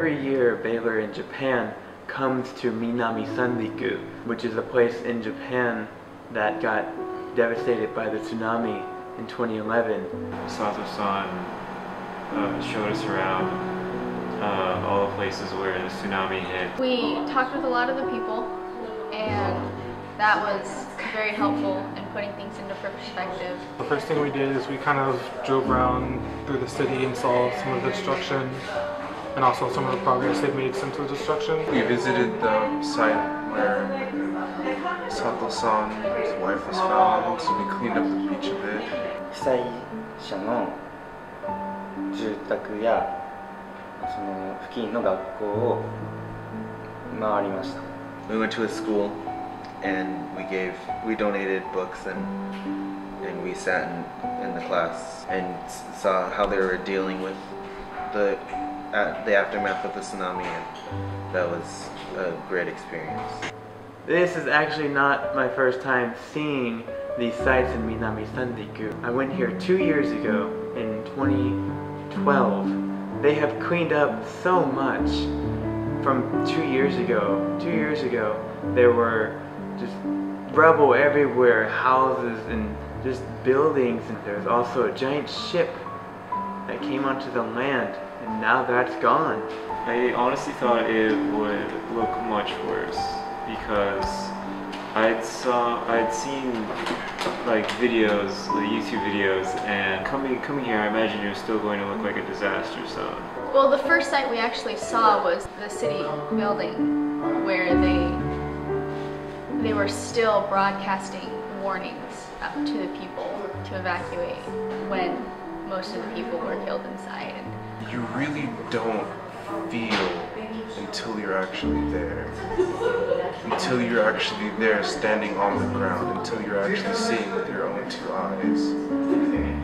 Every year, Baylor in Japan comes to Minami-Sanriku, which is a place in Japan that got devastated by the tsunami in 2011. Sato-san showed us around all the places where the tsunami hit. We talked with a lot of the people, and that was very helpful in putting things into perspective. The first thing we did is we kind of drove around through the city and saw some of the destruction and also some of the progress they've made since the destruction. We visited the site where Sato-san's wife was found, so we cleaned up the beach a bit. 被災者の住宅やその付近の学校を回りました。 We went to a school and we donated books and we sat in the class and saw how they were dealing with the aftermath of the tsunami, and that was a great experience. This is actually not my first time seeing these sites in Minami-Sanriku. I went here 2 years ago in 2012. They have cleaned up so much from 2 years ago. 2 years ago, there were just rubble everywhere, houses and just buildings. And there was also a giant ship that came onto the land, and now that's gone. I honestly thought it would look much worse because I'd seen like videos, like YouTube videos, and coming here, I imagine it was still going to look like a disaster zone. Well, the first site we actually saw was the city building, where they were still broadcasting warnings up to the people to evacuate when most of the people were killed inside. You really don't feel until you're actually there. Until you're actually there standing on the ground, until you're actually seeing with your own two eyes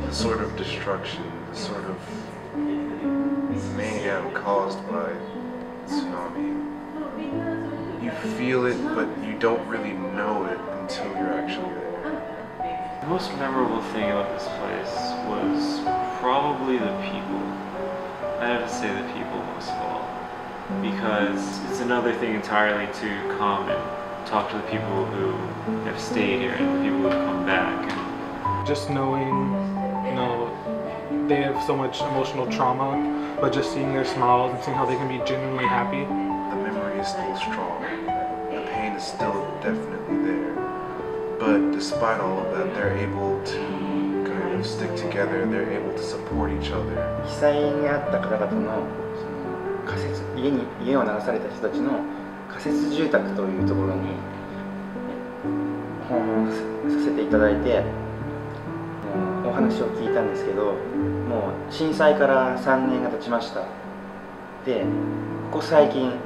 the sort of destruction, the sort of mayhem caused by tsunami. You feel it, but you don't really know it until you're actually there. The most memorable thing about this place was probably the people. I have to say the people most of all, because it's another thing entirely to come and talk to the people who have stayed here and the people who have come back. And just knowing, they have so much emotional trauma, but just seeing their smiles and seeing how they can be genuinely happy. The memory is still strong. The pain is still definitely there. But despite all of that, they're able to kind of stick together. They're able to support each other. 被災に遭った方々の家を流された人たちの仮設住宅というところに訪問させていただいてお話を聞いたんですけど、もう震災から3年が経ちました。で、ここ最近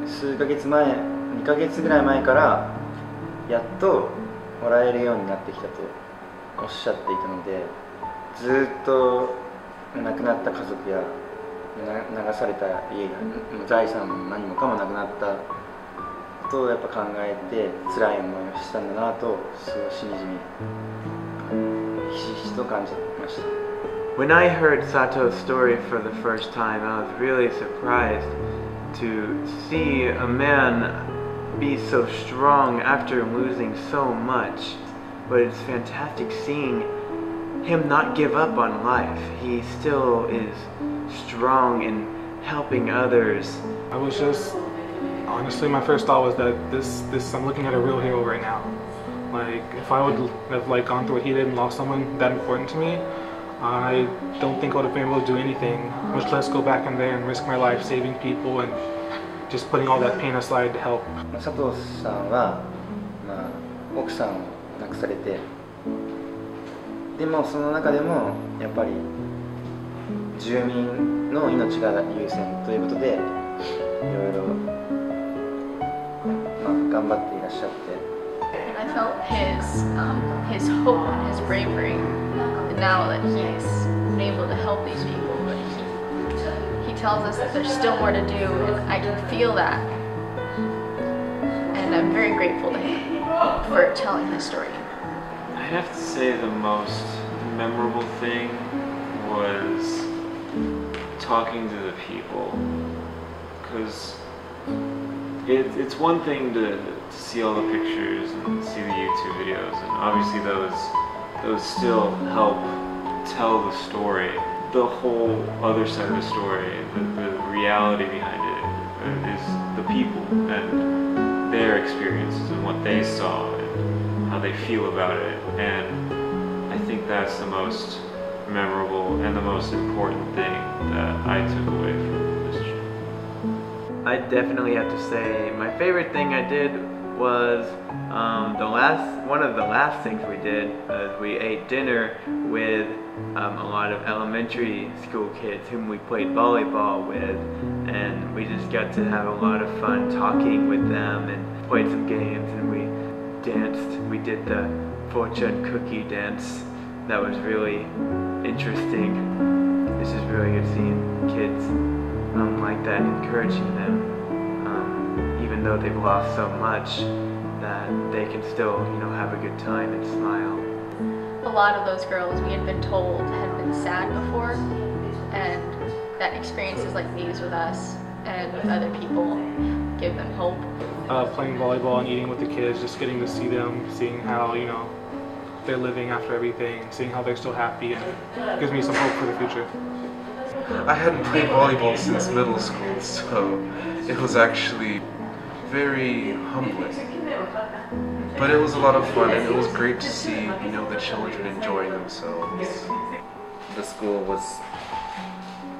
数ヶ月前、2ヶ月ぐらい前からやっともらえるようになってきたとおっしゃっていたので、ずっと亡くなった家族や流された家が財産も何もかもなくなったことをやっぱ考えて辛い思いをしたんだなと、すごいしみじみひしひしと感じました。 When I heard Sato's story for the first time, I was really surprised to see a man be so strong after losing so much. But it's fantastic seeing him not give up on life. He still is strong in helping others. I was just, honestly, my first thought was that I'm looking at a real hero right now. Like, if I would have gone through what he did and lost someone that important to me, I don't think I would have been able to do anything, much less go back in there and risk my life saving people and just putting all that pain aside to help. 佐藤さんは、奥さんを亡くされて、でもその中でもやっぱり住民の命が優先ということでいろいろ頑張っていらっしゃって。 I felt his hope and his bravery now that he's been able to help these people, but he tells us that there's still more to do, and I can feel that, and I'm very grateful to him for telling his story. I have to say the most memorable thing was talking to the people because it's one thing to see all the pictures and see the YouTube videos, and obviously those still help tell the story. The whole other side of the story, the reality behind it, is the people and their experiences and what they saw and how they feel about it. And I think that's the most memorable and the most important thing that I took away from this trip. I definitely have to say my favorite thing I did was one of the last things we did was we ate dinner with a lot of elementary school kids whom we played volleyball with, and we just got to have a lot of fun talking with them and played some games, and we danced. We did the fortune cookie dance. That was really interesting. It's just really good seeing kids like that, encouraging them, even though they've lost so much, that they can still, have a good time and smile. A lot of those girls, we had been told, had been sad before, and that experiences like these with us and with other people give them hope. Playing volleyball and eating with the kids, just getting to see them, seeing how, they're living after everything, seeing how they're still happy, and gives me some hope for the future. I hadn't played volleyball since middle school, so it was actually very humbling. But it was a lot of fun, and it was great to see, the children enjoying themselves. The school was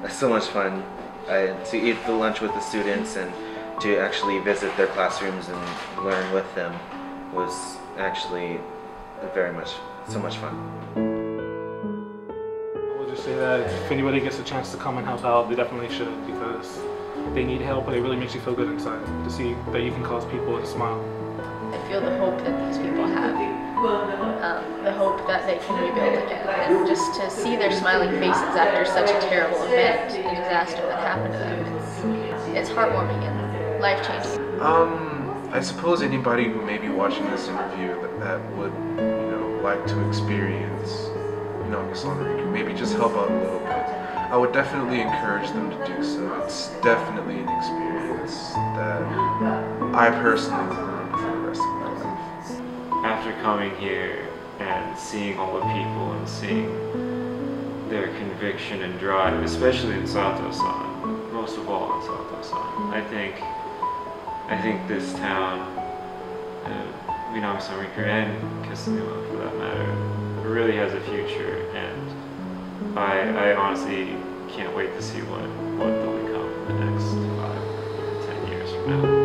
so much fun. To eat the lunch with the students and to actually visit their classrooms and learn with them was actually so much fun. I would just say that if anybody gets a chance to come and help out, they definitely should, because they need help, but it really makes you feel good inside to see that you can cause people to smile. I feel the hope that these people have, the hope that they can rebuild again, and just to see their smiling faces after such a terrible event, a disaster that happened to them, it's heartwarming and life-changing. I suppose anybody who may be watching this interview that would, like to experience Minami-Sanriku, maybe just help out a little bit, I would definitely encourage them to do so. It's definitely an experience that I personally will remember for the rest of my life. After coming here and seeing all the people and seeing their conviction and drive, especially in Sato-san, most of all in Sato-san, I think this town, Minami-Sanriku and Kesennuma for that matter, really has a future, and I honestly can't wait to see what they'll become in the next 5 to 10 years from now.